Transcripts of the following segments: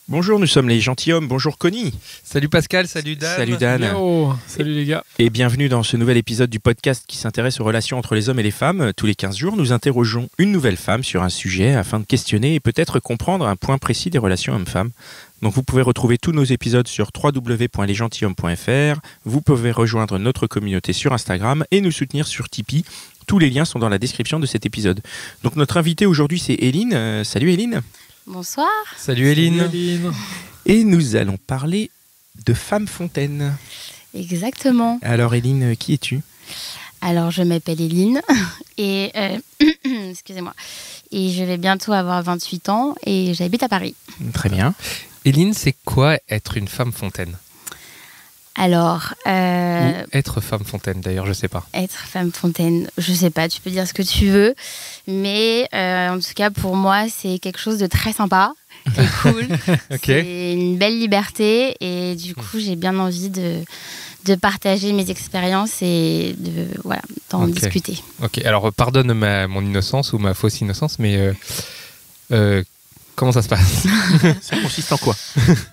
Bonjour, nous sommes les gentilshommes. Bonjour Connie. Salut Pascal, salut Dan. Salut Dan. Yo, salut les gars. Et bienvenue dans ce nouvel épisode du podcast qui s'intéresse aux relations entre les hommes et les femmes. Tous les 15 jours, nous interrogeons une nouvelle femme sur un sujet afin de questionner et peut-être comprendre un point précis des relations hommes-femmes. Donc vous pouvez retrouver tous nos épisodes sur www.lesgentilhommes.fr. Vous pouvez rejoindre notre communauté sur Instagram et nous soutenir sur Tipeee. Tous les liens sont dans la description de cet épisode. Donc notre invitée aujourd'hui c'est Éline. Salut Éline. Bonsoir. Salut Éline. Et nous allons parler de Femme Fontaine. Exactement. Alors Éline, qui es-tu ? Alors je m'appelle Éline et excusez-moi. Et je vais bientôt avoir 28 ans et j'habite à Paris. Très bien. Éline, c'est quoi être une femme fontaine ? Alors Ou être femme fontaine d'ailleurs, je sais pas. être femme fontaine, je sais pas, tu peux dire ce que tu veux, mais en tout cas pour moi c'est quelque chose de très sympa, c'est cool, Ok. c'est une belle liberté et du coup j'ai bien envie de partager mes expériences et d'en Ok. discuter. Ok, alors pardonne mon innocence ou ma fausse innocence, mais comment ça se passe ? Ça consiste en quoi ?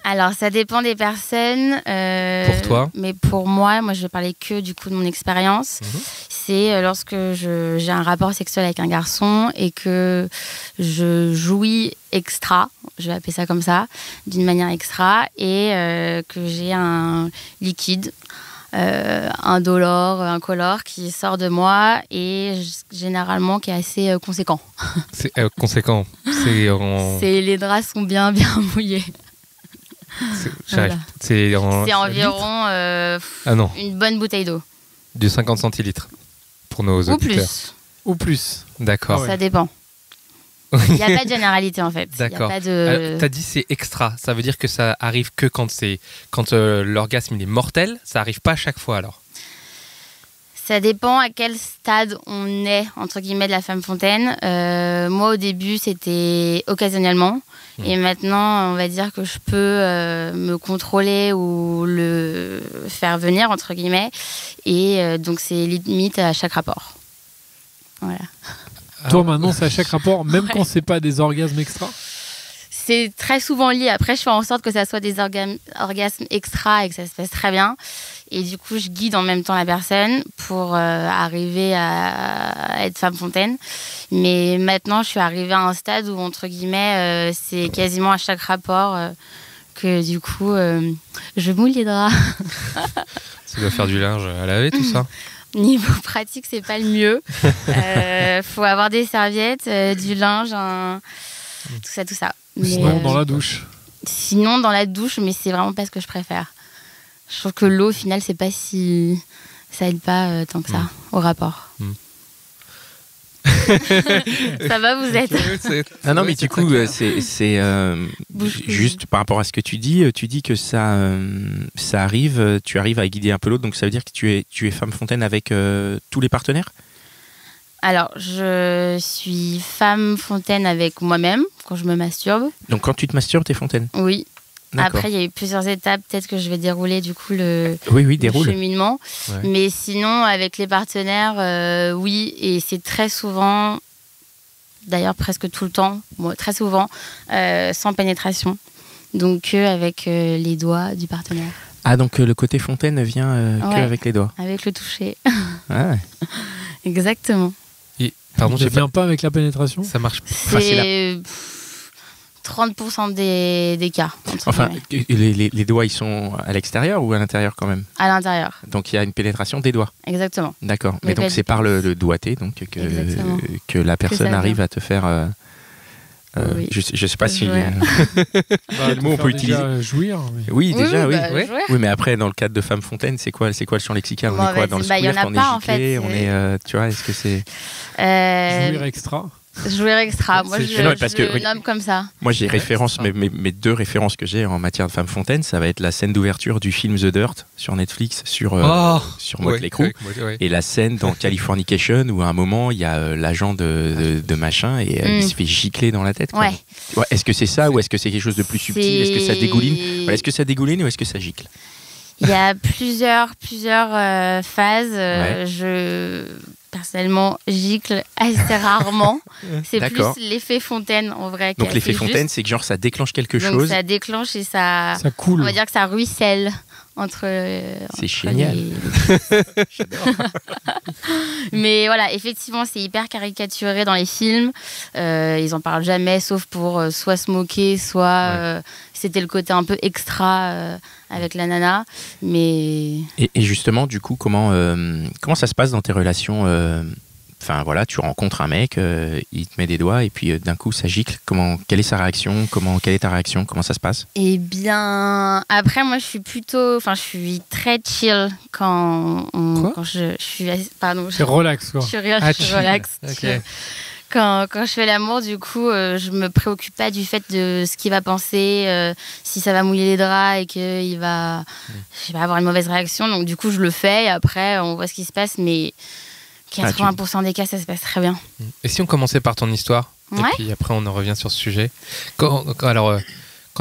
Alors, ça dépend des personnes. Pour toi ? Mais pour moi, je vais parler que du coup de mon expérience. C'est lorsque j'ai un rapport sexuel avec un garçon et que je jouis extra, je vais appeler ça comme ça, d'une manière extra, et que j'ai un liquide, indolore, incolore qui sort de moi et généralement qui est assez conséquent. C'est conséquent. Les draps sont bien mouillés. J'arrive. Voilà. C'est C'est environ Ah non, une bonne bouteille d'eau. du 50 centilitres pour nos Ou auditeurs. plus. Ou plus. D'accord. Ça dépend. Il n'y a pas de généralité en fait. D'accord. Il y a pas de... Alors, t'as dit c'est extra, ça veut dire que ça arrive que quand l'orgasme il est mortel, ça arrive pas à chaque fois alors. Ça dépend à quel stade on est, entre guillemets, de la femme fontaine. Moi, au début, c'était occasionnellement. Et maintenant, on va dire que je peux me contrôler ou le faire venir, entre guillemets. Et donc, c'est limite à chaque rapport. Voilà. Toi maintenant c'est à chaque rapport, même Ouais. quand c'est pas des orgasmes extra. C'est très souvent lié. Après, je fais en sorte que ça soit des orgasmes extra et que ça se passe très bien. Et du coup, je guide en même temps la personne pour arriver à être femme fontaine. Mais maintenant, je suis arrivée à un stade où, entre guillemets, c'est quasiment à chaque rapport que du coup, je moule les draps. Ça doit faire du linge à laver tout ça. Niveau pratique, c'est pas le mieux. Faut avoir des serviettes, du linge, tout ça. Mais, Sinon dans la douche. Sinon, dans la douche, mais c'est vraiment pas ce que je préfère. Je trouve que l'eau, au final, c'est pas si... Ça aide pas tant que ça au rapport. Ça va, vous êtes... Non, mais du coup, c'est Bouche juste par rapport à ce que tu dis que ça arrive, tu arrives à guider un peu l'autre, donc ça veut dire que tu es femme fontaine avec tous les partenaires ? Alors, je suis femme fontaine avec moi-même, quand je me masturbe. Donc quand tu te masturbes, t'es fontaine ? Oui. D'accord. Après, il y a eu plusieurs étapes. Peut-être que je vais dérouler, du coup, le Oui, déroule. cheminement. Ouais. Mais sinon, avec les partenaires, oui. Et c'est très souvent, d'ailleurs presque tout le temps, très souvent, sans pénétration. Donc, avec les doigts du partenaire. Ah, donc le côté fontaine vient que Ouais. avec les doigts. Avec le toucher. Ah ouais. Exactement. Et, pardon, Ça j'ai vient pas... pas avec la pénétration. Ça marche. C'est 30% des cas. entre Enfin, guillemets. les doigts, ils sont à l'extérieur ou à l'intérieur quand même ? À l'intérieur. Donc il y a une pénétration des doigts. Exactement. D'accord. Mais Mais donc pas c'est du par pénis. le doigté donc Exactement. que la personne vient. arrive à te faire. Oui. Je sais pas si. Ouais. Quel mot on peut utiliser ? Jouir. Mais... Oui, déjà, oui. bah, Ouais. jouer. Oui, mais après, dans le cadre de Femme Fontaine, c'est quoi le champ lexical ? On Bon, est quoi vas-y, dans le bah, y en sous-lift, a on pas, est en giclé, fait, on est, tu vois, est-ce que c'est... Jouir extra. Jouer extra. Moi, C'est- je non, parce que, le nomme comme ça. Moi, j'ai référence, c'est ça. mes deux références que j'ai en matière de Femme Fontaine, ça va être la scène d'ouverture du film The Dirt sur Netflix, sur Motley Crue, Ouais. et la scène dans Californication où à un moment, il y a l'agent de machin et il se fait gicler dans la tête. quoi. Ouais. Tu vois, est-ce que c'est ça ou est-ce que c'est quelque chose de plus subtil ? Est-ce que ça dégouline ? Voilà, est-ce que ça dégouline ou est-ce que ça gicle ? Il y a plusieurs phases. Ouais. personnellement, gicle assez rarement. C'est plus D'accord. l'effet fontaine, en vrai. Donc qui est l'effet assez fontaine, juste. c'est que genre ça déclenche quelque Donc chose. ça déclenche et ça coule. on va dire que ça ruisselle entre C'est génial. Mais voilà, effectivement, c'est hyper caricaturé dans les films. Ils en parlent jamais, sauf pour soit se moquer, soit c'était le côté un peu extra avec la nana. Mais Et justement, du coup, comment ça se passe dans tes relations Enfin voilà, tu rencontres un mec, il te met des doigts et puis d'un coup ça gicle. Quelle est sa réaction quelle est ta réaction? Comment ça se passe? eh bien, après moi je suis très chill quand je suis, pardon, C'est relax, quoi. je suis relax. Ok. Quand je fais l'amour, du coup, je me préoccupe pas du fait de ce qu'il va penser, si ça va mouiller les draps et qu'il va, je sais pas, avoir une mauvaise réaction. Donc du coup, je le fais et après, on voit ce qui se passe. Mais 80% des cas, ça se passe très bien. Et si on commençait par ton histoire, et Ouais. puis après on en revient sur ce sujet. Quand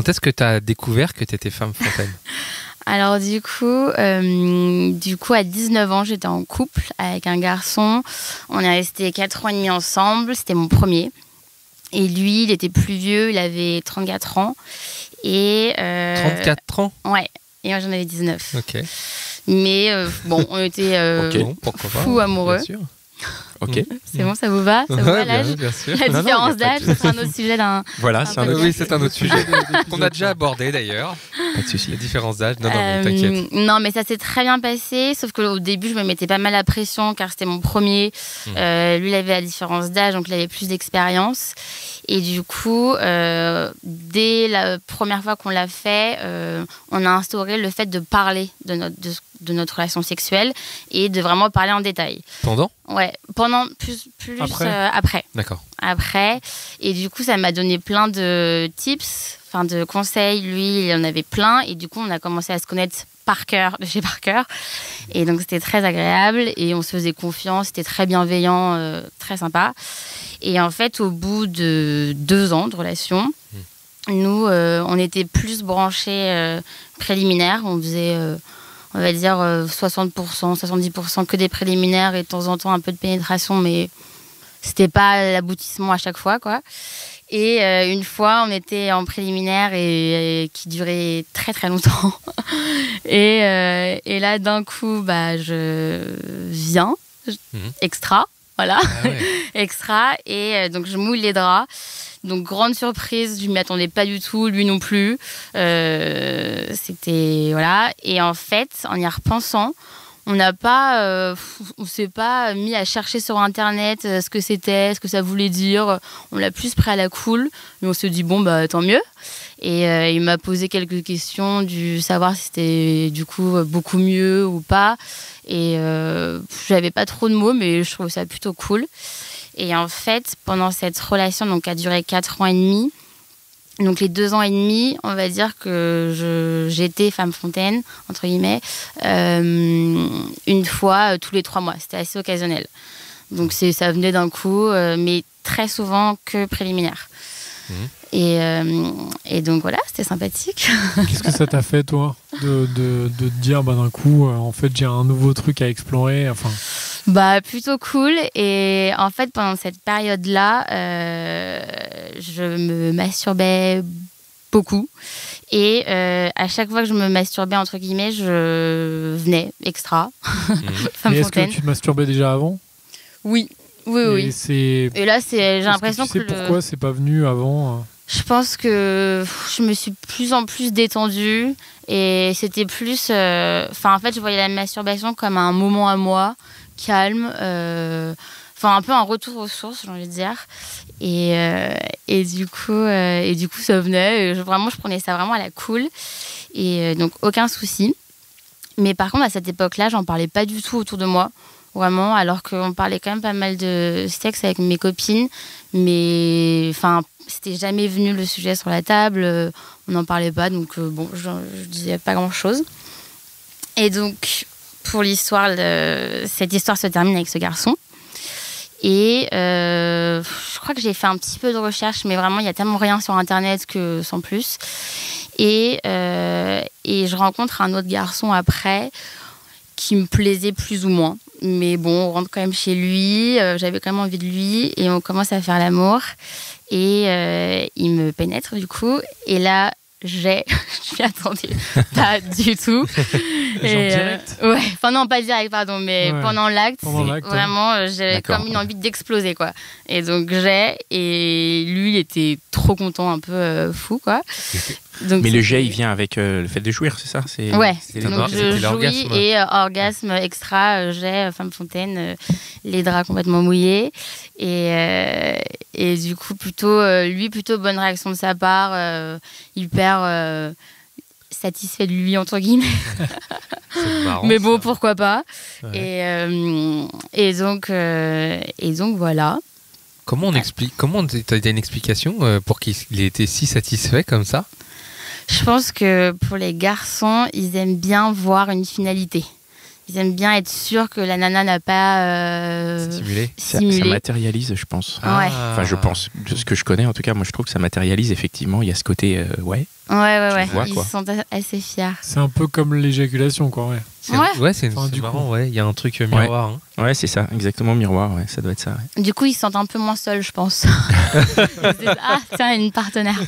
est-ce que tu as découvert que tu étais femme fontaine? Alors du coup, à 19 ans, j'étais en couple avec un garçon. On est restés 4 ans et demi ensemble. C'était mon premier. Et lui, il était plus vieux. Il avait 34 ans. Et 34 ans? Ouais. Et moi, j'en avais 19. Ok. Mais bon, on était Bon, pourquoi pas, fous amoureux. bien sûr. Ok. C'est bon, ça vous va? Ça vous va l'âge? bien sûr. La Non, non, différence y a pas d'âge, de- ça sera un autre sujet d'un... Voilà, Un c'est un peu autre. Oui, c'est un autre sujet qu'on a déjà abordé d'ailleurs. Pas de souci. Les différences d'âge. Non, mais t'inquiète. Non, mais ça s'est très bien passé, sauf qu'au début, je me mettais pas mal la pression car c'était mon premier. Lui, il avait la différence d'âge, donc il avait plus d'expérience. Et du coup, dès la première fois qu'on l'a fait, on a instauré le fait de parler de notre relation sexuelle et de vraiment parler en détail. Pendant? Ouais, pendant plus après. D'accord. Après. Et du coup, ça m'a donné plein de tips, enfin de conseils. Lui, il en avait plein. Et du coup, on a commencé à se connaître de chez Parker. Et donc, c'était très agréable. Et on se faisait confiance. C'était très bienveillant, très sympa. Et en fait, au bout de 2 ans de relation, nous, on était plus branchés préliminaires. On faisait... on va dire 60%, 70% que des préliminaires et de temps en temps un peu de pénétration, mais c'était pas l'aboutissement à chaque fois, quoi. Et une fois, on était en préliminaire et qui durait très très longtemps. Et là, d'un coup, je viens, extra, voilà, Ah ouais. extra, et donc je mouille les draps. Donc, grande surprise, je ne m'y attendais pas du tout, lui non plus. C'était... Voilà. Et en fait, en y repensant, on s'est pas mis à chercher sur Internet ce que c'était, ce que ça voulait dire. On l'a plus pris à la cool. Mais on se dit, bon, tant mieux. Et il m'a posé quelques questions du savoir si c'était du coup beaucoup mieux ou pas. Et j'avais pas trop de mots, mais je trouvais ça plutôt cool. Et en fait, pendant cette relation donc, qui a duré 4 ans et demi, donc les 2 ans et demi, on va dire que j'étais femme fontaine, entre guillemets, une fois tous les 3 mois. C'était assez occasionnel. Donc ça venait d'un coup, mais très souvent que préliminaire. Et donc voilà, c'était sympathique. Qu'est-ce que ça t'a fait, toi, de te dire, d'un coup, en fait, j'ai un nouveau truc à explorer, enfin... Plutôt cool. Et en fait, pendant cette période-là, je me masturbais beaucoup. Et à chaque fois que je me masturbais, entre guillemets, je venais extra. Femme Mais est-ce que fontaine. tu te masturbais déjà avant? Oui. Et Et là, j'ai l'impression tu sais que pourquoi c'est pas venu avant? Je pense que je me suis de plus en plus détendue et c'était plus... en fait, je voyais la masturbation comme un moment à moi, calme, un peu un retour aux sources, j'ai envie de dire. Et du coup, ça venait. Je prenais ça vraiment à la cool. Et donc, aucun souci. Mais par contre, à cette époque-là, j'en parlais pas du tout autour de moi. Vraiment, alors qu'on parlait quand même pas mal de sexe avec mes copines. Mais c'était jamais venu le sujet sur la table. On n'en parlait pas. Donc, je disais pas grand-chose. Et donc, pour l'histoire, cette histoire se termine avec ce garçon. Et je crois que j'ai fait un petit peu de recherche, mais vraiment, il y a tellement rien sur Internet que sans plus. Et je rencontre un autre garçon après qui me plaisait plus ou moins. Mais bon, on rentre quand même chez lui, j'avais quand même envie de lui, et on commence à faire l'amour. Et il me pénètre du coup, et là, je m'y attendais pas du tout. Direct ouais, enfin non, pas direct, pardon, mais Ouais. pendant l'acte, vraiment, j'avais D'accord. comme une envie d'exploser, quoi. Et donc et lui, il était trop content, un peu fou, quoi. Donc, Mais le jet, il vient avec le fait de jouir, c'est ça? Ouais, c'est donc c'était je jouis l'orgasme. et orgasme extra, jet, femme fontaine, les draps complètement mouillés. Et du coup, lui, plutôt bonne réaction de sa part, hyper satisfait de lui, entre guillemets. C'est marrant, Mais bon, ça. pourquoi pas. Ouais. Et donc voilà. Comment t'as une explication pour qu'il ait été si satisfait comme ça? Je pense que pour les garçons, ils aiment bien voir une finalité. Ils aiment bien être sûrs que la nana n'a pas Simulé. Ça simulé. matérialise, je pense. Ouais. Enfin, je pense, de ce que je connais, en tout cas, moi je trouve que ça matérialise, effectivement. Il y a ce côté, ouais. Ouais. vois, Ils quoi. se sentent assez fiers. C'est un peu comme l'éjaculation, quoi. Ouais. C'est Enfin, du marrant, coup. ouais. Il y a un truc miroir. Hein. Ouais, c'est ça, exactement, miroir, ouais, ça doit être ça. Ouais. Du coup, ils se sentent un peu moins seuls, je pense. Ils se disent, ah, tiens, une partenaire.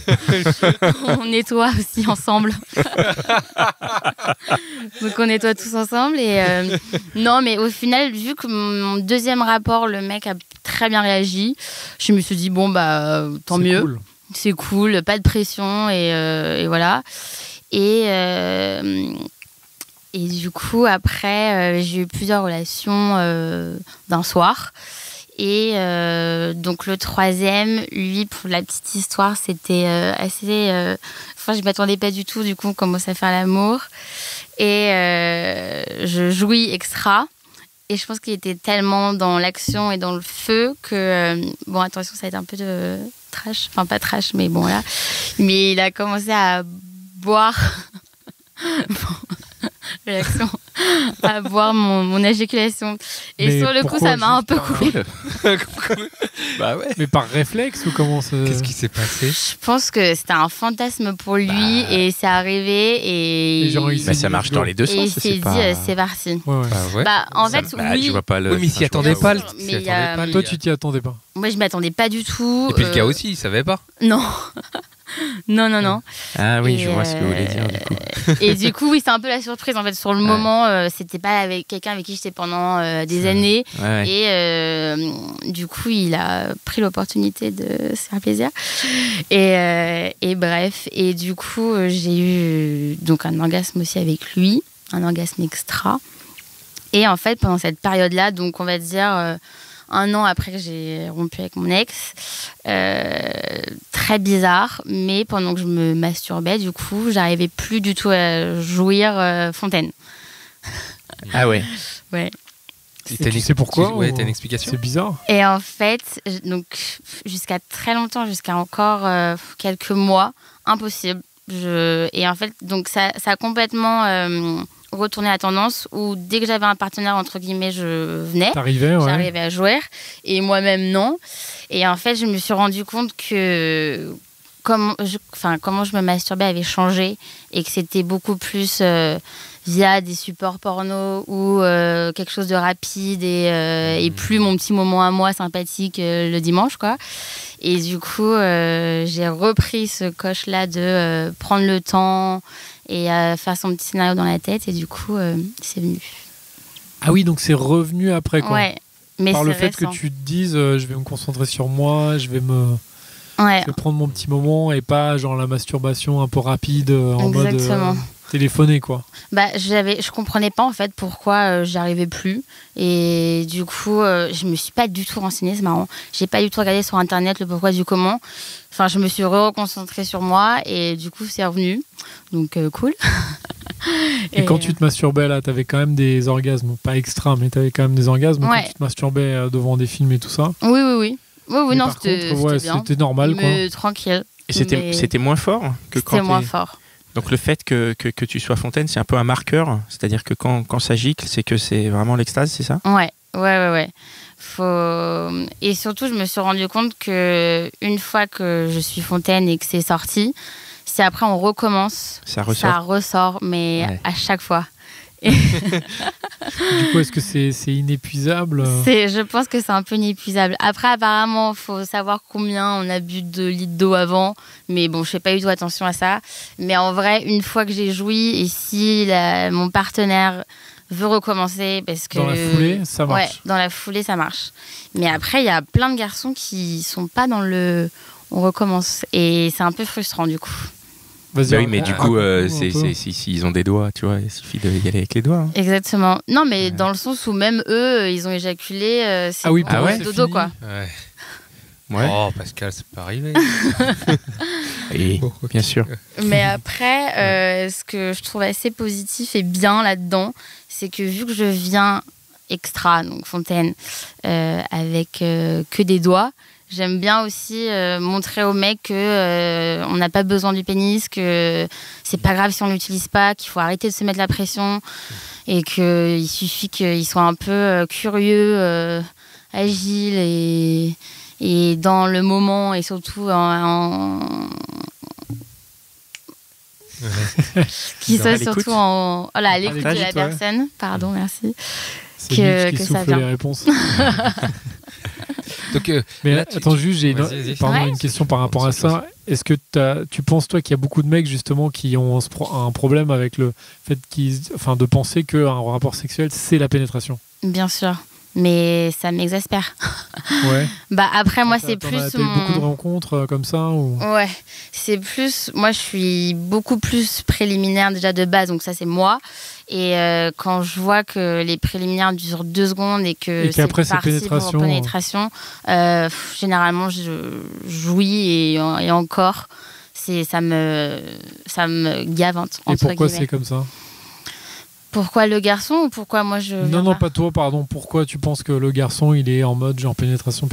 On nettoie aussi ensemble. Donc, on nettoie tous ensemble. Et non, mais au final, vu que mon deuxième rapport, le mec a très bien réagi, je me suis dit, bon, bah, tant C'est mieux. cool. C'est cool, pas de pression. Et voilà. Et du coup, après, j'ai eu plusieurs relations d'un soir. Et donc, le troisième, lui, pour la petite histoire, c'était assez... Enfin, je ne m'attendais pas du tout. Du coup, on commence à faire l'amour. Et je jouis extra. Et je pense qu'il était tellement dans l'action et dans le feu que... bon, attention, ça va être un peu de trash. Enfin, pas trash, mais bon, voilà. Mais il a commencé à boire... réaction à voir mon éjaculation. Et Mais sur le coup, pourquoi ça m'a un peu juste coupé. Bah ouais. Mais par réflexe ou comment ça... Qu'est-ce qui s'est passé? Je pense que c'était un fantasme pour lui et c'est arrivé et Et genre, il s'est Bah, dit, ça marche let's go. dans les deux et il sens, s'est c'est dit pas... c'est parti. Ouais, ouais. Bah ouais. Bah, en Ça- fait, bah, oui. je vois pas le... Oui, mais il s'y enfin, je attendait vois pas. pas. Il s'y Mais il y a- attendait pas, le Toi, gars. tu t'y attendais pas. Moi, je m'attendais pas du tout. Et puis le gars aussi, il savait pas. Non. Non. Ah oui, Et, je vois ce que vous voulez dire, du coup. Et du coup, oui, c'est un peu la surprise. En fait, sur le moment, c'était pas avec quelqu'un avec qui j'étais pendant des années. Ouais. Et du coup, il a pris l'opportunité de se faire plaisir. Et bref. Et du coup, j'ai eu donc un orgasme aussi avec lui, un orgasme extra. Et en fait, pendant cette période-là, donc on va dire 1 an après que j'ai rompu avec mon ex, très bizarre, mais pendant que je me masturbais, du coup, j'arrivais plus du tout à jouir fontaine. Ah ouais. Ouais. Et tu sais pourquoi, Ouais, ou- t'as une explication? C'est bizarre. Et en fait, donc jusqu'à très longtemps, jusqu'à encore quelques mois, impossible. Et en fait, donc ça a complètement retourné la tendance où dès que j'avais un partenaire, entre guillemets, je venais. T'arrivais, ouais. J'arrivais à jouer et moi-même non. Et en fait, je me suis rendu compte que comment je me masturbais avait changé et que c'était beaucoup plus via des supports porno ou quelque chose de rapide et plus mon petit moment à moi sympathique le dimanche, quoi. Et du coup, j'ai repris ce coche-là de prendre le temps et faire son petit scénario dans la tête. Et du coup, c'est venu. Ah oui, donc c'est revenu après, quoi. Ouais, mais Par le c'est fait que récent. tu te dises, je vais me concentrer sur moi, je vais prendre mon petit moment et pas genre la masturbation un peu rapide en mode Exactement. téléphoné, quoi. Bah, je comprenais pas en fait pourquoi j'y arrivais plus. Et du coup, je me suis pas du tout renseignée, c'est marrant. J'ai pas du tout regardé sur internet le pourquoi du comment. Enfin, je me suis reconcentrée sur moi et du coup, c'est revenu. Donc, cool. Et quand tu te masturbais là, t'avais quand même des orgasmes, pas extra, mais t'avais quand même des orgasmes Ouais. quand tu te masturbais devant des films et tout ça. Oui. Oui, Mais non, par c'était contre, ouais, bien. c'était normal, quoi. Mais tranquille. Et c'était Mais c'était moins fort que quand C'était moins t'es- fort. Donc le fait que tu sois fontaine, c'est un peu un marqueur, c'est-à-dire que quand ça gicle, c'est que c'est vraiment l'extase, c'est ça? Ouais. Et surtout, je me suis rendu compte que une fois que je suis fontaine et que c'est sorti, c'est après on recommence. Ça ressort. Ça ressort, mais Ouais. à chaque fois. Du coup, est-ce que c'est inépuisable? Je pense que c'est un peu inépuisable. Après, apparemment, il faut savoir combien on a bu de litres d'eau avant. Mais bon, je fais pas du tout attention à ça. Mais en vrai, une fois que j'ai joui, et si mon partenaire veut recommencer, parce que... Dans la foulée, ça marche. Ouais, dans la foulée, ça marche. Mais après, il y a plein de garçons qui sont pas dans le... On recommence. Et c'est un peu frustrant, du coup. Vas-y, oui, mais du coup, s'ils ont des doigts, tu vois, il suffit d'y aller avec les doigts. Hein. Exactement. Non, mais dans le sens où même eux, ils ont éjaculé, c'est bon, dodo, quoi. Ouais. Oh, Pascal, c'est pas arrivé. Et, bien sûr. Mais après, ce que je trouve assez positif et bien là-dedans, c'est que vu que je viens extra, donc fontaine, avec que des doigts, j'aime bien aussi montrer aux mecs que on n'a pas besoin du pénis, que c'est pas grave si on l'utilise pas, qu'il faut arrêter de se mettre la pression et qu'il suffit qu'ils soient un peu curieux, agiles et dans le moment et surtout qui soit surtout à l'écoute de la personne. Pardon, merci. C'est que ça vient. Les réponses. Donc, mais là, attends, juste, j'ai une question par rapport à ça. Est-ce que tu penses, toi, qu'il y a beaucoup de mecs, justement, qui ont un problème avec le fait de penser qu'un rapport sexuel, c'est la pénétration? Bien sûr. Mais ça m'exaspère. Ouais. Bah après, moi, c'est plus... T'as eu beaucoup de rencontres comme ça ou... Ouais, c'est plus... Moi, je suis beaucoup plus préliminaire déjà de base, donc ça, c'est moi. Et quand je vois que les préliminaires durent 2 secondes et qu'après, c'est pénétration, généralement, je jouis et encore, ça me gavante, entre Et pourquoi guillemets. C'est comme ça? Pourquoi le garçon ou pourquoi moi je... Non, pas toi, pardon. Pourquoi tu penses que le garçon, il est en mode genre pénétration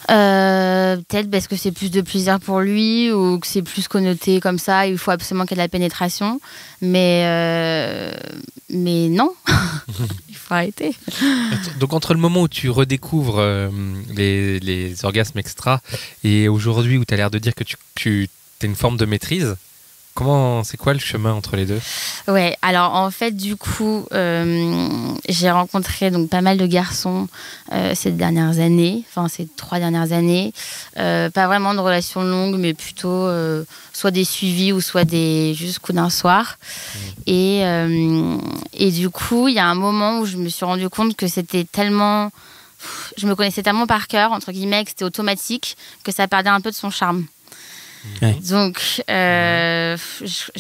Peut-être parce que c'est plus de plaisir pour lui ou que c'est plus connoté comme ça, il faut absolument qu'il y ait de la pénétration. Mais non, il faut arrêter. Donc entre le moment où tu redécouvres les orgasmes extra et aujourd'hui où tu as l'air de dire que tu as une forme de maîtrise, c'est quoi le chemin entre les deux? Ouais, alors en fait, du coup, j'ai rencontré donc pas mal de garçons ces 3 dernières années. Pas vraiment de relations longues, mais plutôt soit des suivis ou soit des juste coups d'un soir. Et du coup, il y a un moment où je me suis rendu compte que c'était tellement... Je me connaissais tellement par cœur, entre guillemets, que c'était automatique, que ça perdait un peu de son charme. Ouais. Donc, je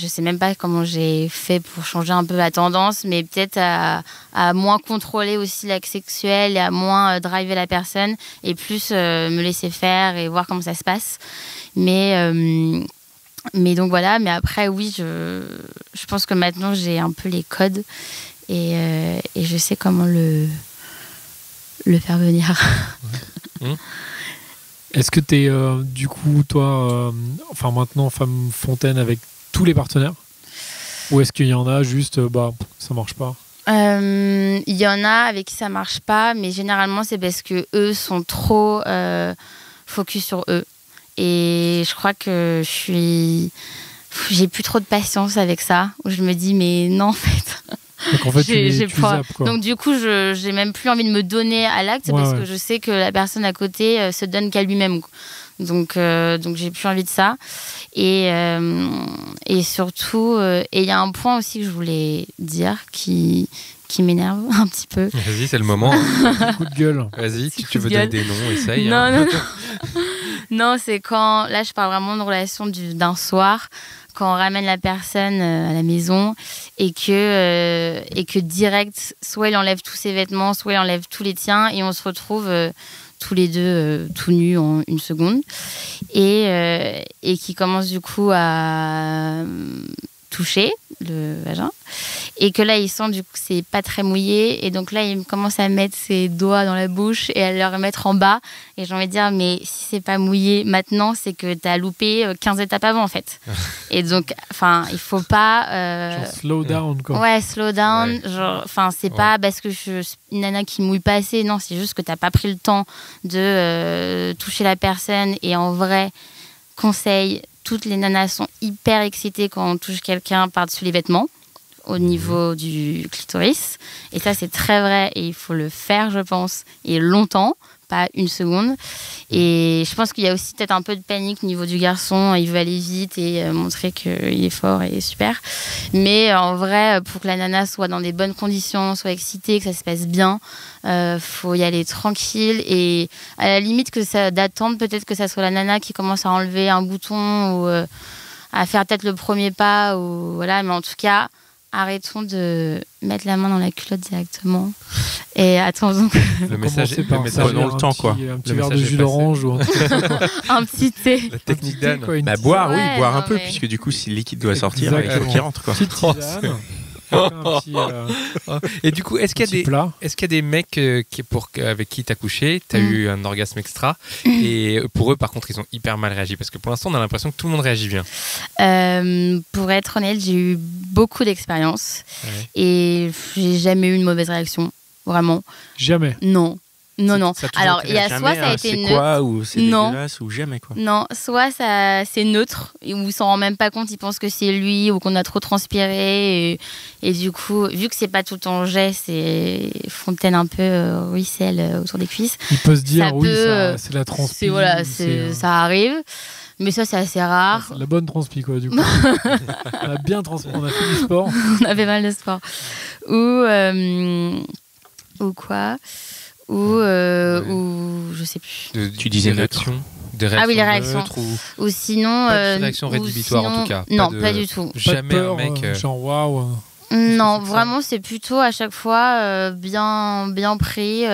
sais même pas comment j'ai fait pour changer un peu la tendance, mais peut-être à moins contrôler aussi l'acte sexuel et à moins driver la personne et plus me laisser faire et voir comment ça se passe. Mais donc voilà, mais après, oui, je pense que maintenant j'ai un peu les codes et je sais comment le faire venir. Ouais. Est-ce que tu es, du coup, toi, maintenant, femme fontaine avec tous les partenaires? Ou est-ce qu'il y en a juste, ça marche pas? Il y en a avec qui ça marche pas, mais généralement, c'est parce que eux sont trop focus sur eux. Et je crois que j'ai plus trop de patience avec ça, où je me dis, mais non, en fait... Donc en fait, tu zappes, quoi. Donc du coup, j'ai même plus envie de me donner à l'acte parce que je sais que la personne à côté se donne qu'à lui-même. Donc j'ai plus envie de ça. Et surtout, il y a un point aussi que je voulais dire qui m'énerve un petit peu. Vas-y, c'est le moment. Coup de gueule. Vas-y, si tu veux donner des noms, essaye. Non. Non, c'est quand... Là, je parle vraiment de relation d'un soir... Quand on ramène la personne à la maison et que direct, soit il enlève tous ses vêtements, soit il enlève tous les tiens et on se retrouve tous les deux tout nus en 1 seconde et qui commence du coup à toucher le vagin et que là il sent du coup que c'est pas très mouillé et donc là il commence à mettre ses doigts dans la bouche et à le remettre en bas et j'ai envie de dire mais si c'est pas mouillé maintenant c'est que t'as loupé 15 étapes avant en fait. Et donc il faut pas genre slow down quoi. Ouais, slow down, genre c'est pas parce que une nana qui mouille pas assez, non, c'est juste que t'as pas pris le temps de toucher la personne et en vrai conseil, toutes les nanas sont hyper excitées quand on touche quelqu'un par-dessus les vêtements. au niveau du clitoris. Et ça, c'est très vrai et il faut le faire, je pense, et longtemps, pas une seconde. Et je pense qu'il y a aussi peut-être un peu de panique au niveau du garçon. Il veut aller vite et montrer qu'il est fort et super. Mais en vrai, pour que la nana soit dans des bonnes conditions, soit excitée, que ça se passe bien, faut y aller tranquille. Et à la limite, d'attendre peut-être que ça soit la nana qui commence à enlever un bouton ou à faire peut-être le premier pas. Ou, voilà. Mais en tout cas, arrêtons de mettre la main dans la culotte directement. Et attendons que... Le message est prenons le temps, quoi. Un petit verre de jus d'orange ou un petit thé. La technique d'Anne. Boire, oui, boire un peu, puisque du coup, si le liquide doit sortir, il faut qu'il rentre, quoi. Et du coup, est-ce qu'il y a des mecs avec qui t'as couché, t'as eu un orgasme extra, et pour eux, par contre, ils ont hyper mal réagi? Parce que pour l'instant, on a l'impression que tout le monde réagit bien. Pour être honnête, j'ai eu beaucoup d'expérience et j'ai jamais eu une mauvaise réaction, vraiment. Jamais? Non. Non. Alors, il y a soit ça a été neutre. C'est quoi, ou c'est dégueulasse, ou jamais, quoi. Non, soit c'est neutre, où il s'en rend même pas compte, il pense que c'est lui, ou qu'on a trop transpiré. Et du coup, vu que c'est pas tout en jet, c'est fontaine un peu ruisselle autour des cuisses. Il peut se dire, c'est la transpi. Ça arrive. Mais ça, c'est assez rare. C'est la bonne transpi, quoi, du coup. On a bien transpi, on a fait du sport. On a fait mal de sport. Ou quoi? Ou je sais plus. Tu disais neutre. Des réactions. Ah oui, les réactions. Ou sinon. Pas de réaction rédhibitoire, en tout cas. Non, pas du tout. Jamais peur, un mec. Genre, waouh. Non, vraiment, c'est plutôt à chaque fois bien pris.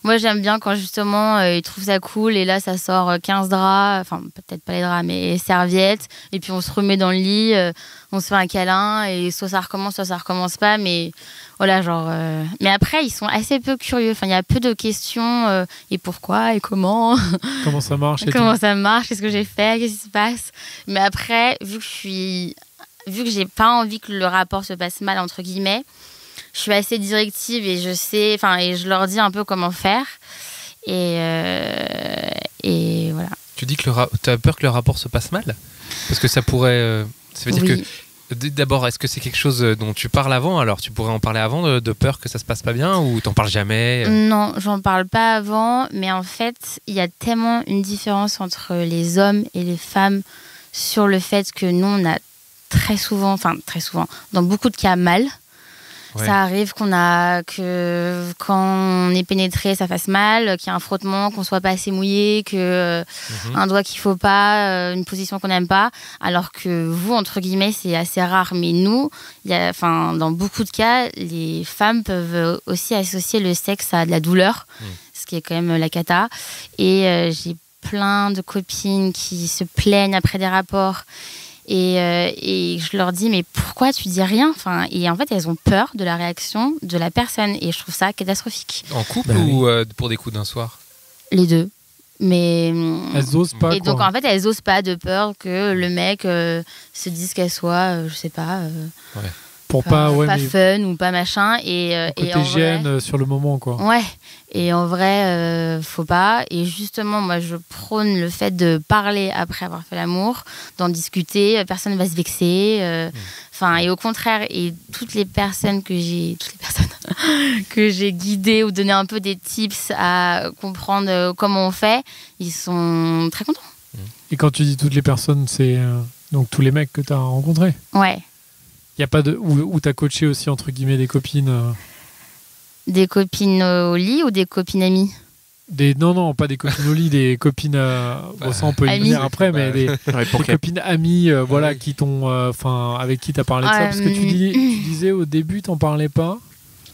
Moi, j'aime bien quand justement ils trouvent ça cool et là, ça sort 15 draps, enfin, peut-être pas les draps, mais serviettes. Et puis, on se remet dans le lit, on se fait un câlin et soit ça recommence pas. Mais voilà, genre. Mais après, ils sont assez peu curieux. Enfin, il y a peu de questions et pourquoi et comment. Comment ça marche? Ça marche? Qu'est-ce que j'ai fait? Qu'est-ce qui se passe? Mais après, vu que j'ai pas envie que le rapport se passe mal, entre guillemets, je suis assez directive et je sais, et je leur dis un peu comment faire. Et voilà. Tu dis que tu as peur que le rapport se passe mal? Parce que ça pourrait. Ça veut dire que. D'abord, est-ce que c'est quelque chose dont tu parles avant? Alors, tu pourrais en parler avant de peur que ça se passe pas bien, ou t'en parles jamais? Non, j'en parle pas avant, mais en fait, il y a tellement une différence entre les hommes et les femmes sur le fait que nous, on a très souvent, dans beaucoup de cas, mal. Ouais. Ça arrive que quand on est pénétré, ça fasse mal, qu'il y ait un frottement, qu'on soit pas assez mouillé, que un doigt qu'il faut pas, une position qu'on n'aime pas. Alors que vous, entre guillemets, c'est assez rare. Mais nous, dans beaucoup de cas, les femmes peuvent aussi associer le sexe à de la douleur, ce qui est quand même la cata. Et j'ai plein de copines qui se plaignent après des rapports. Et je leur dis, mais pourquoi tu dis rien? Et en fait, elles ont peur de la réaction de la personne. Et je trouve ça catastrophique. En couple ou pour des coups d'un soir? Les deux. Mais elles osent pas. Et donc, en fait, elles osent pas de peur que le mec se dise qu'elle soit, je sais pas... pour pas fun ou pas machin. Et côté gêne sur le moment, quoi. Ouais. Et en vrai, faut pas. Et justement, moi, je prône le fait de parler après avoir fait l'amour, d'en discuter. Personne ne va se vexer. Et au contraire, et toutes les personnes que j'ai guidées ou donné un peu des tips à comprendre comment on fait, ils sont très contents. Et quand tu dis toutes les personnes, c'est donc tous les mecs que tu as rencontrés? Ouais. Il n'y a pas de... Où tu as coaché aussi, entre guillemets, des copines Des copines au lit ou des copines amies? Non, pas des copines au lit, des copines... ça, on peut y venir après, mais des copines amies qui t'ont... avec qui tu as parlé de ça. Parce que tu disais au début, tu n'en parlais pas.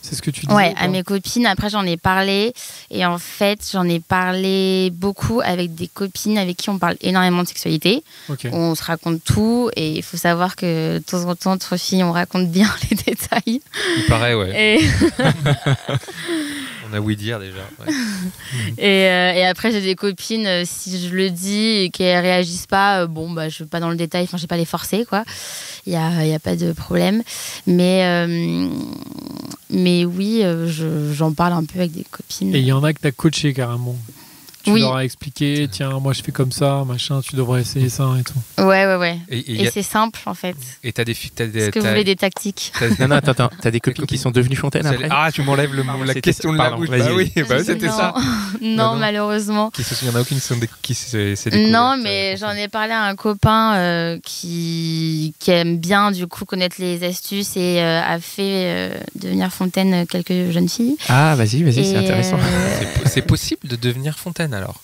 C'est ce que tu disais? Ouais, à mes copines. Après, j'en ai parlé. Et en fait, j'en ai parlé beaucoup avec des copines avec qui on parle énormément de sexualité. Okay. On se raconte tout. Et il faut savoir que de temps en temps, entre filles, on raconte bien les détails. Il paraît, ouais. Et... On a ouï dire déjà. Ouais. Et après, j'ai des copines, si je le dis et qu'elles réagissent pas, je ne vais pas dans le détail, je ne vais pas les forcer, quoi. Il y a pas de problème. Mais oui, j'en parle un peu avec des copines. Et il y en a que tu as coaché carrément? tu leur as expliqué, tiens, moi je fais comme ça, machin, tu devrais essayer ça et tout. Ouais. Et c'est simple en fait. Et t'as des... Est-ce que vous voulez des tactiques? Non, attends, t'as des copines qui sont devenues fontaines après? Ah, tu m'enlèves la question de la bouche. Bah oui, c'était ça. Non, malheureusement. Il n'y en a aucune qui s'est découverte. Non, mais j'en ai parlé à un copain qui aime bien du coup connaître les astuces et a fait devenir fontaine quelques jeunes filles. Ah, vas-y, c'est intéressant. C'est possible de devenir fontaine alors?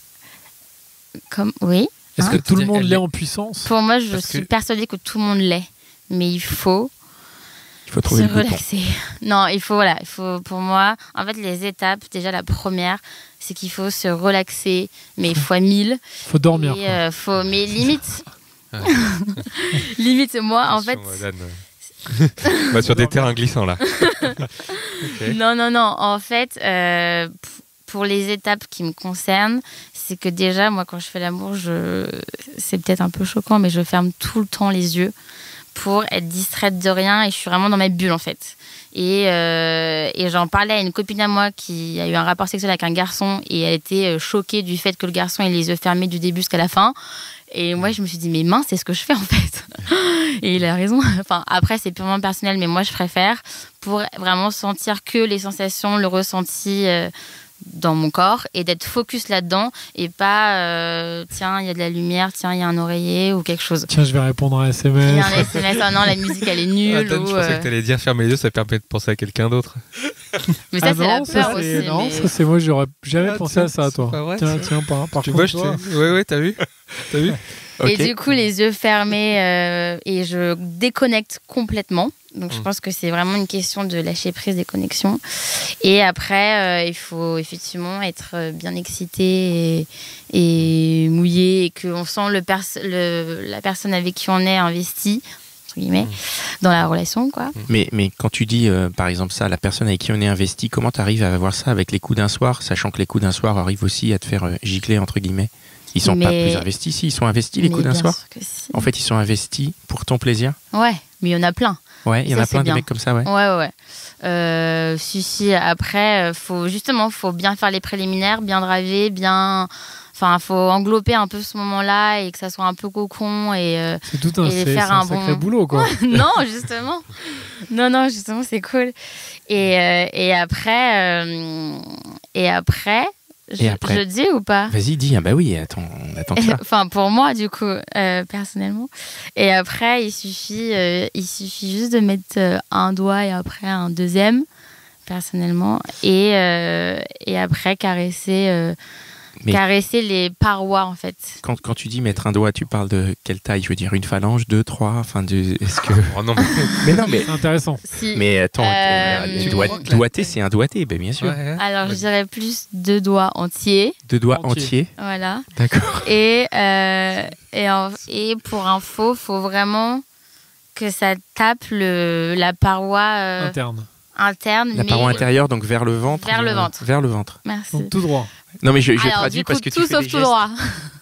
Oui. Est-ce que tout le monde l'est en puissance? Pour moi, je suis persuadée que tout le monde l'est. Mais il faut trouver se relaxer. Non, il faut, pour moi, en fait, les étapes, déjà la première, c'est qu'il faut se relaxer, mais fois 1000. Faut dormir. Mais limite. Limite, moi, en fait. On va sur des terrains glissants là. Okay. Non. En fait, pour les étapes qui me concernent, c'est que déjà, moi, quand je fais l'amour, c'est peut-être un peu choquant, mais je ferme tout le temps les yeux pour être distraite de rien et je suis vraiment dans ma bulle en fait. Et j'en parlais à une copine à moi qui a eu un rapport sexuel avec un garçon et a été choquée du fait que le garçon ait les yeux fermés du début jusqu'à la fin. Et moi, je me suis dit, mais mince, c'est ce que je fais en fait. Et il a raison. Enfin, après, c'est purement personnel, mais moi, je préfère pour vraiment sentir que les sensations, le ressenti dans mon corps et d'être focus là-dedans et pas tiens, il y a de la lumière, tiens, il y a un oreiller ou quelque chose. Tiens, je vais répondre à un SMS. Il y a un SMS, oh non, la musique, elle est nulle. Attends, je pensais que tu allais dire fermer les yeux, ça permet de penser à quelqu'un d'autre. Mais ça, c'est la peur aussi. Non, ça, c'est moi, j'aurais jamais pensé à ça, toi. Tiens, par tu contre, vois, ouais, t'as vu? Et du coup, les yeux fermés et je déconnecte complètement. Donc, je pense que c'est vraiment une question de lâcher prise des connexions. Et après, il faut effectivement être bien excité et mouillé et qu'on sent la personne avec qui on est investie, entre guillemets, dans la relation, quoi. Mais quand tu dis, par exemple, ça, la personne avec qui on est investi, comment tu arrives à avoir ça avec les coups d'un soir, sachant que les coups d'un soir arrivent aussi à te faire gicler, entre guillemets? Ils sont pas plus investis, si, ils sont investis les coups d'un soir. Si. En fait, ils sont investis pour ton plaisir. Ouais, mais il y en a plein. Ouais, il y en a plein de mecs comme ça, ouais. Ouais. Si, après, faut bien faire les préliminaires, bien driver, Enfin, faut englober un peu ce moment-là et que ça soit un peu cocon et c'est tout c'est un sacré boulot, quoi. Non, justement. Non, justement, c'est cool. Et après... Je dis ou pas? Vas-y, dis. Ah bah oui, attends, on attend que ça. Enfin, pour moi, du coup, personnellement. Et après, il suffit juste de mettre un doigt et après un deuxième, personnellement. Et après, caresser les parois, en fait. Quand tu dis mettre un doigt, tu parles de quelle taille? Je veux dire, une phalange, 2, 3, enfin, est-ce que... Oh non, mais c'est intéressant. Si, mais attends, doigté, c'est un doigté, ben bien sûr. Ouais. Alors, je dirais plus 2 doigts entiers. 2 doigts entiers. Voilà. D'accord. Et pour info, faut vraiment que ça tape la paroi... interne. La paroi intérieure, donc vers le ventre. Vers le ventre. Vers le ventre. Merci. Donc tout droit. Non mais je traduis parce que tout sauf tout droit.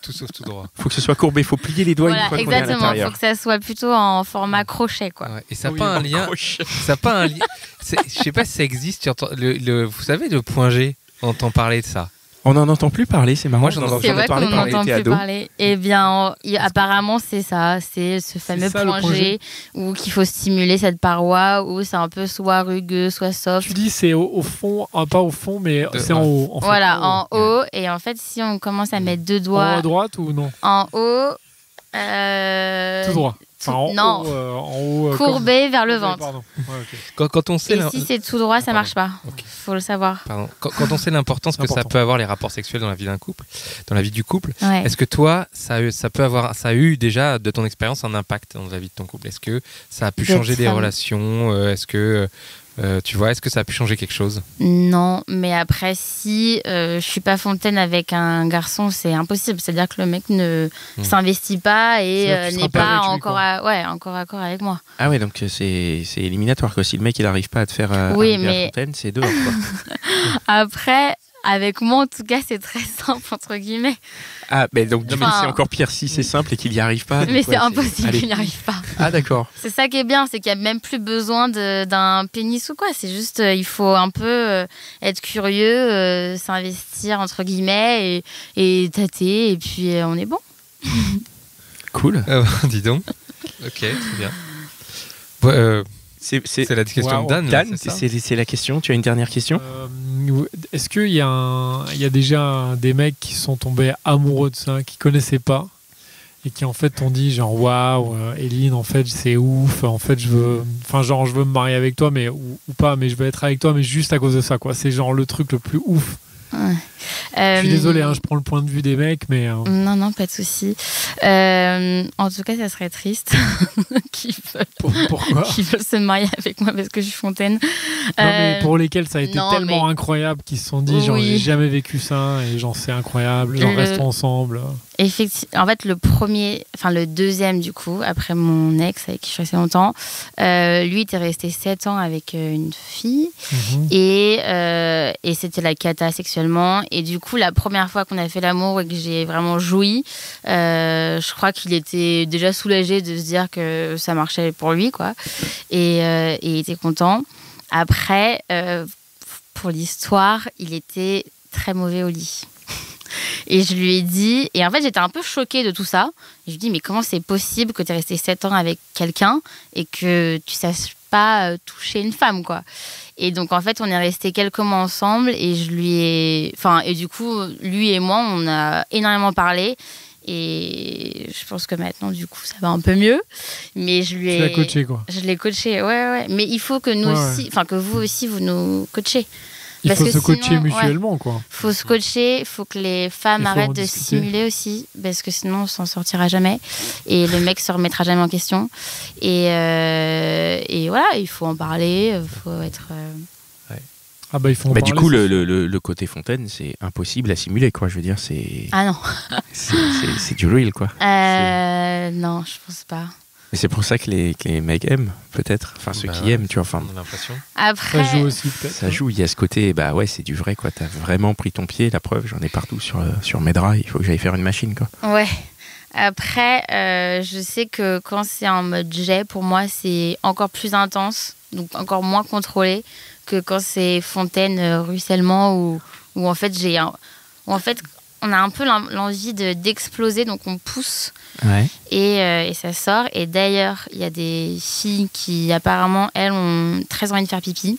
Tout sauf tout droit. Faut que ce soit courbé, faut plier les doigts une fois qu'on est à l'intérieur. Exactement, faut que ça soit plutôt en format crochet, quoi. Ouais, et ça n'a pas un lien. Ça n'a pas un lien. Je sais pas si ça existe. Vous savez, le point G, on entend parler de ça. On n'en entend plus parler, c'est marrant. Moi, j'en ai parlé quand on n'entend plus parler. Eh bien, apparemment, c'est ça. C'est ce fameux point G où qu'il faut stimuler cette paroi où c'est un peu soit rugueux, soit soft. Tu dis c'est au fond, pas au fond, mais c'est en haut. En fait, voilà, en haut. Et en fait, si on commence à mettre 2 doigts... En haut à droite ou non? En haut... Tout droit. Enfin, en haut, courbé vers le ventre. Ouais, quand on sait et si c'est tout droit, ça marche pas. Faut le savoir. Quand on sait l'importance que ça peut avoir les rapports sexuels dans la vie d'un couple, dans la vie du couple, ouais. Est-ce que toi, ça a eu déjà de ton expérience un impact dans la vie de ton couple? Est-ce que ça a pu changer des relations? Est-ce que tu vois, est-ce que ça a pu changer quelque chose? Non, mais après, si je suis pas fontaine avec un garçon, c'est impossible. C'est-à-dire que le mec ne s'investit pas et n'est pas encore accord avec moi. Ah ouais, donc c'est éliminatoire, quoi. Si le mec il n'arrive pas à te faire mais fontaine, c'est dehors, quoi. Après, Avec moi, en tout cas, c'est très simple, entre guillemets. Ah, mais donc c'est encore pire si c'est simple et qu'il n'y arrive pas. Mais c'est impossible qu'il n'y arrive pas. Ah, d'accord. C'est ça qui est bien, c'est qu'il n'y a même plus besoin d'un pénis ou quoi. C'est juste, il faut un peu être curieux, s'investir, entre guillemets, et tâter, et puis on est bon. Cool. Dis donc. Ok, très bien. C'est la question de Dan. Dan, c'est la question. Tu as une dernière question? Est-ce qu'il y a déjà des mecs qui sont tombés amoureux de ça, qui connaissaient pas et qui en fait t'ont dit genre waouh, Eline, en fait c'est ouf, en fait je veux me marier avec toi, mais ou pas, mais je veux être avec toi, mais juste à cause de ça, quoi. C'est genre le truc le plus ouf. Ouais. Je suis désolé, je prends le point de vue des mecs, mais... Non, pas de souci. En tout cas, ça serait triste qu'ils veulent se marier avec moi parce que je suis fontaine. Non, mais pour lesquels ça a été tellement incroyable qu'ils se sont dit, genre, j'ai jamais vécu ça, et genre, c'est incroyable, genre, restons ensemble. Effectivement. En fait, le deuxième, du coup, après mon ex, avec qui je suis restée longtemps, lui était resté 7 ans avec une fille, et c'était la cata sexuellement. Et du coup, la première fois qu'on a fait l'amour et que j'ai vraiment joui, je crois qu'il était déjà soulagé de se dire que ça marchait pour lui, quoi. Et il était content. Après, pour l'histoire, il était très mauvais au lit. Et je lui ai dit, et en fait j'étais un peu choquée de tout ça. Et je lui ai dit, mais comment c'est possible que tu es resté 7 ans avec quelqu'un et que tu ne saches pas toucher une femme, quoi. Et donc en fait on est restés quelques mois ensemble et et du coup lui et moi on a énormément parlé. Et je pense que maintenant, du coup, ça va un peu mieux. Mais Tu l'as coaché, quoi. Je l'ai coaché, ouais. Mais il faut que nous aussi, que vous aussi, vous nous coachiez. Il faut se coacher mutuellement, quoi. Il faut se coacher, il faut que les femmes arrêtent de simuler aussi, parce que sinon on s'en sortira jamais et le mec se remettra jamais en question. Et voilà, il faut en parler, il faut être... Ah bah il faut en parler. Du coup, le côté fontaine, c'est impossible à simuler, quoi. Je veux dire, c'est... Ah non. c'est du real, quoi. Non, je pense pas. Mais c'est pour ça que les mecs aiment, peut-être. Enfin, ceux qui aiment, tu vois. Enfin, on a l'impression. Après, ça joue aussi, peut-être. Ça joue, il y a ce côté, c'est du vrai, quoi. T'as vraiment pris ton pied, la preuve, j'en ai partout sur mes draps. Il faut que j'aille faire une machine, quoi. Ouais. Après, je sais que quand c'est en mode jet, pour moi, c'est encore plus intense, donc encore moins contrôlé que quand c'est fontaine, ruissellement, où en fait, on a un peu l'envie d'exploser, donc on pousse et ça sort. Et d'ailleurs, il y a des filles qui, apparemment, elles ont très envie de faire pipi.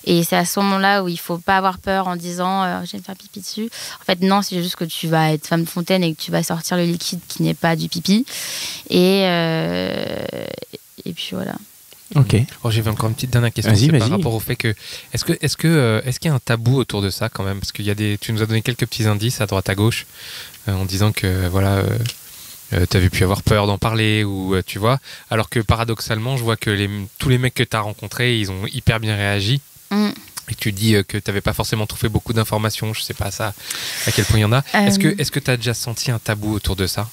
Et c'est à ce moment-là où il ne faut pas avoir peur en disant je vais me faire pipi dessus. En fait, non, c'est juste que tu vas être femme fontaine et que tu vas sortir le liquide qui n'est pas du pipi. Et puis voilà. Ok. J'avais encore une petite dernière question par rapport au fait que est-ce qu'il y a un tabou autour de ça quand même, parce qu'il y a tu nous as donné quelques petits indices à droite à gauche en disant que voilà t'avais pu avoir peur d'en parler ou tu vois, alors que paradoxalement je vois que tous les mecs que t'as rencontrés ils ont hyper bien réagi. Et tu dis que tu n'avais pas forcément trouvé beaucoup d'informations, je sais pas ça à quel point il y en a. Est-ce que tu as déjà senti un tabou autour de ça?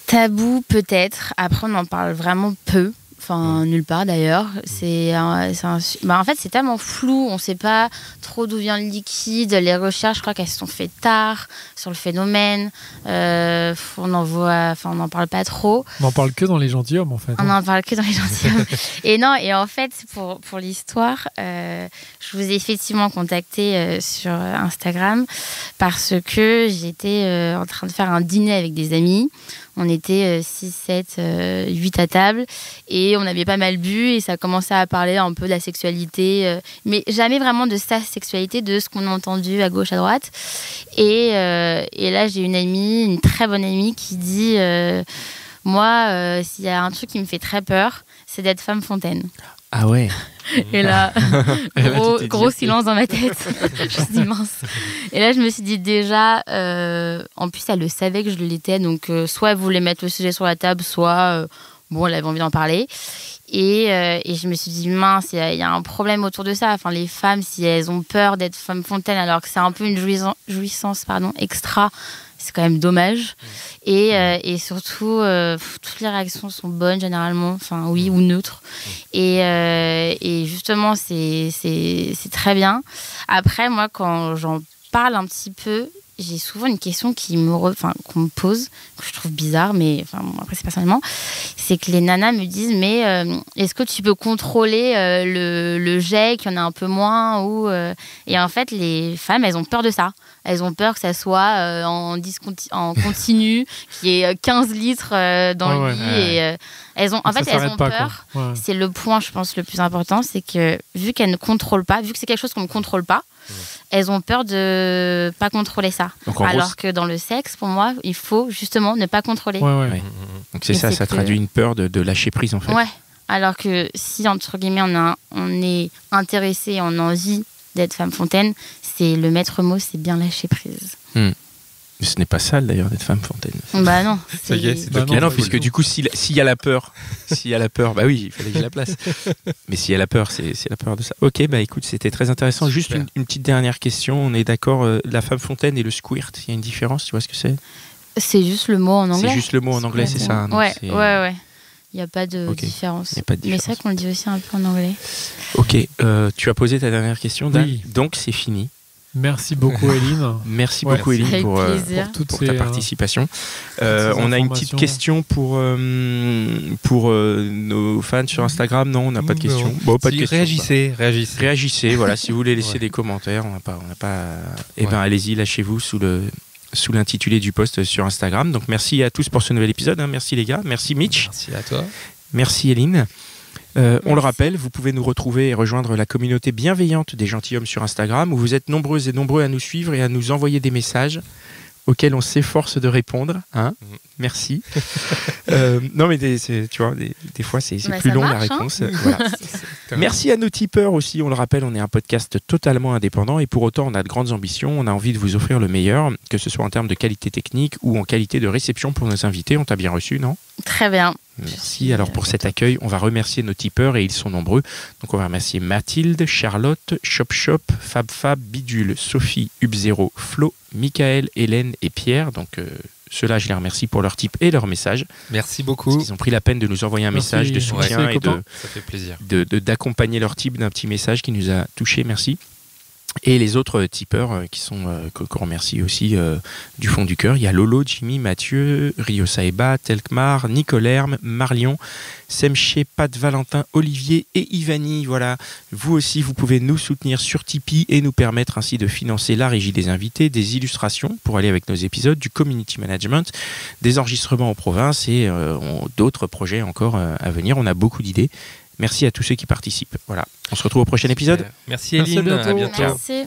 Tabou peut-être, après on en parle vraiment peu. Enfin, nulle part d'ailleurs. En fait, c'est tellement flou, on ne sait pas trop d'où vient le liquide. Les recherches, je crois qu'elles se sont faites tard sur le phénomène. On n'en parle pas trop. On n'en parle que dans les gentilshommes, en fait. On n'en parle que dans les gentilshommes. Et en fait, pour l'histoire, je vous ai effectivement contacté sur Instagram parce que j'étais en train de faire un dîner avec des amis. On était 6, 7, 8 à table et on avait pas mal bu et ça commençait à parler un peu de la sexualité, mais jamais vraiment de sa sexualité, de ce qu'on a entendu à gauche, à droite. Et là, j'ai une très bonne amie qui dit moi, s'il y a un truc qui me fait très peur, c'est d'être femme fontaine. Ah ouais. Et là, gros silence dans ma tête. Je me suis dit mince. Et là, je me suis dit déjà, en plus, elle le savait que je l'étais, donc soit elle voulait mettre le sujet sur la table, soit elle avait envie d'en parler. Et je me suis dit mince, il y a un problème autour de ça. Enfin, les femmes, si elles ont peur d'être femme fontaine, alors que c'est un peu une jouissance extra, c'est quand même dommage. Et surtout, toutes les réactions sont bonnes généralement, enfin oui ou neutres. Et justement, c'est très bien. Après, moi, quand j'en parle un petit peu, j'ai souvent une question qu'on me pose, que je trouve bizarre, mais après c'est personnellement, c'est que les nanas me disent mais est-ce que tu peux contrôler le jet, qu'il y en a un peu moins Et en fait, les femmes, elles ont peur de ça. Elles ont peur que ça soit en continu, qu'il y ait 15 litres dans le lit. Et, elles ont peur. Ouais. C'est le point, je pense, le plus important, c'est que vu qu'elles ne contrôlent pas, vu que c'est quelque chose qu'on ne contrôle pas, elles ont peur de pas contrôler ça. Alors que dans le sexe, pour moi, il faut justement ne pas contrôler. Ouais. Donc c'est ça traduit une peur de lâcher prise en fait. Ouais. Alors que si, entre guillemets, on est intéressé, on a envie d'être femme fontaine, c'est le maître mot, c'est bien lâcher prise. Ce n'est pas sale d'ailleurs d'être femme fontaine. Bah non. Ça y est, c'est non, puisque du coup, s'il y a la peur, bah oui, il fallait que j'ai la place. Mais s'il y a la peur, c'est la peur de ça. Ok, bah écoute, c'était très intéressant. Juste une petite dernière question. On est d'accord, la femme fontaine et le squirt, il y a une différence, tu vois ce que c'est? C'est juste le mot en anglais. C'est juste le mot en anglais, c'est ça. Ouais. Il n'y a pas de différence. Mais c'est vrai qu'on le dit aussi un peu en anglais. Ok, tu as posé ta dernière question, Dan. Oui. Donc c'est fini. Merci beaucoup, Éline. Merci beaucoup, Éline, pour ta participation. On a une petite question pour nos fans sur Instagram. Non, on n'a pas de questions. Bon, pas de questions. Réagissez. Voilà, si vous voulez laisser des commentaires, on n'a pas. Eh ben, allez-y, lâchez-vous sous l'intitulé du post sur Instagram. Donc merci à tous pour ce nouvel épisode. Merci les gars. Merci Mitch. Merci à toi. Merci Éline. On le rappelle, vous pouvez nous retrouver et rejoindre la communauté bienveillante des gentilshommes sur Instagram où vous êtes nombreuses et nombreux à nous suivre et à nous envoyer des messages auxquels on s'efforce de répondre. Merci. Non mais tu vois, des fois c'est plus long la réponse. Voilà. Merci à nos tipeurs aussi, on le rappelle, on est un podcast totalement indépendant et pour autant on a de grandes ambitions, on a envie de vous offrir le meilleur, que ce soit en termes de qualité technique ou en qualité de réception pour nos invités. On t'a bien reçu, non? Très bien. Merci. Alors pour cet accueil, on va remercier nos tipeurs et ils sont nombreux. Donc on va remercier Mathilde, Charlotte, Chop, Fab, Bidule, Sophie, Hub0, Flo, Michael, Hélène et Pierre. Donc ceux-là, je les remercie pour leur tip et leur message. Merci beaucoup. Parce qu'ils ont pris la peine de nous envoyer un message de soutien et ça fait plaisir. d'accompagner leur tip d'un petit message qui nous a touchés. Merci. Et les autres tipeurs qu'on remercie aussi du fond du cœur. Il y a Lolo, Jimmy, Mathieu, Rio Saeba, Telkmar, Nicolerme, Marlion, Semché, Pat, Valentin, Olivier et Ivani. Voilà, vous aussi, vous pouvez nous soutenir sur Tipeee et nous permettre ainsi de financer la régie des invités, des illustrations pour aller avec nos épisodes, du community management, des enregistrements en province et d'autres projets encore à venir. On a beaucoup d'idées. Merci à tous ceux qui participent. Voilà. On se retrouve au prochain épisode. Merci Éline. À bientôt. Merci.